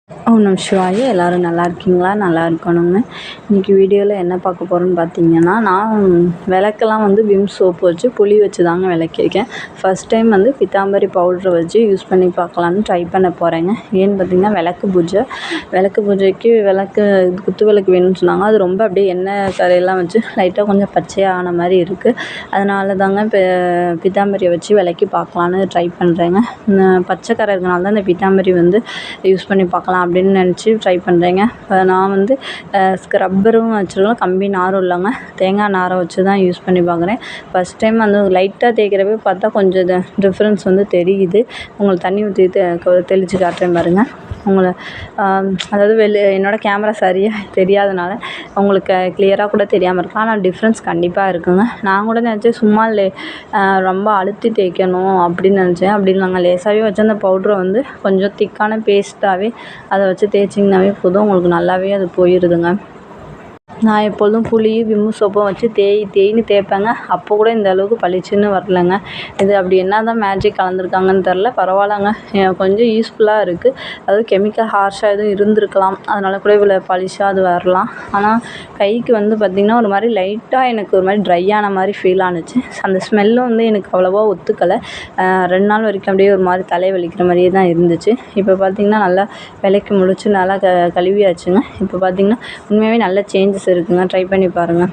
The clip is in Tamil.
ஓம் நம சிவாய. எல்லோரும் நல்லா இருக்கீங்களா? நல்லா இருக்கணுங்க. இன்றைக்கி வீடியோவில் என்ன பார்க்க போகிறோன்னு பார்த்தீங்கன்னா, நான் விளக்கெல்லாம் வந்து விம் சோப்பு வச்சு புளி வச்சு தாங்க விளக்கியிருக்கேன். ஃபஸ்ட் டைம் வந்து பித்தாம்பரி பவுட்ரு வச்சு யூஸ் பண்ணி பார்க்கலான்னு ட்ரை பண்ண போகிறேங்க. ஏன்னு பார்த்தீங்கன்னா, விளக்கு பூஜைக்கு குத்து விளக்கு வேணும்னு சொன்னாங்க. அது ரொம்ப அப்படியே எண்ணெய் கரையெல்லாம் வச்சு லைட்டாக கொஞ்சம் பச்சையாக ஆன மாதிரி இருக்குது. அதனால தாங்க இப்போ பித்தாம்பரியை வச்சு விளக்கி பார்க்கலான்னு ட்ரை பண்ணுறேங்க. பச்சை கரை இருக்கனால தான் இந்த பித்தாம்பரி வந்து யூஸ் பண்ணி பார்க்கலாம் அப்படின்னு நினச்சி ட்ரை பண்ணுறேங்க. நான் வந்து ஸ்க்ரப்பரும் வச்சுருக்கேன், கம்பி நாரும் இல்லைங்க, தேங்காய் நாரை வச்சு தான் யூஸ் பண்ணி பார்க்குறேன். ஃபஸ்ட் டைம் வந்து லைட்டாக தேய்க்கிறப்ப பார்த்தா கொஞ்சம் டிஃப்ரென்ஸ் வந்து தெரியுது. உங்களுக்கு தண்ணி ஊற்றி தெளித்து காட்டுறேன் பாருங்கள். அதாவது என்னோடய கேமரா சரியாக தெரியாதனால உங்களுக்கு கிளியராக கூட தெரியாமல் இருக்கலாம். ஆனால் டிஃப்ரென்ஸ் கண்டிப்பாக இருக்குங்க. நான் கூட நினச்சேன் சும்மா ரொம்ப அழுத்தி தேய்க்கணும் அப்படின்னு நினச்சேன். அப்படி இல்லைங்க, லேசாகவே வச்சு அந்த பவுட்ரை வந்து கொஞ்சம் திக்கான பேஸ்ட்டாகவே அதை வச்சு தேய்ச்சிங்கனாவே போதும், உங்களுக்கு நல்லாவே அது போயிடுதுங்க. நான் எப்பொழுதும் புளியும் விம்மு சோப்பும் வச்சு தேய்ன்னு தேய்ப்பேங்க. அப்போ கூட இந்த அளவுக்கு பளிச்சுன்னு வரலைங்க. இது அப்படி என்ன தான் மேஜிக் கலந்துருக்காங்கன்னு தெரில. பரவாயில்லங்க, கொஞ்சம் யூஸ்ஃபுல்லாக இருக்குது. அதாவது கெமிக்கல் ஹார்ஷாக எதுவும் இருந்திருக்கலாம், அதனால கூட இவ்வளோ பளிச்சாக அது வரலாம். ஆனால் கைக்கு வந்து பார்த்திங்கன்னா ஒரு மாதிரி லைட்டாக எனக்கு ஒரு மாதிரி ட்ரை ஆன மாதிரி ஃபீல் ஆணுச்சு. அந்த ஸ்மெல்லும் வந்து எனக்கு அவ்வளோவா ஒத்துக்கலை. 2 நாள் வரைக்கும் அப்படியே ஒரு மாதிரி தலை வலிக்கிற மாதிரியே தான் இருந்துச்சு. இப்போ பார்த்திங்கன்னா நல்லா விளக்கி முடிச்சு நல்லா கழுவியாச்சுங்க. இப்போ பார்த்திங்கன்னா உண்மையாகவே நல்ல சேஞ்சஸ் இருக்குங்க. ட்ரை பண்ணி பாருங்கள்.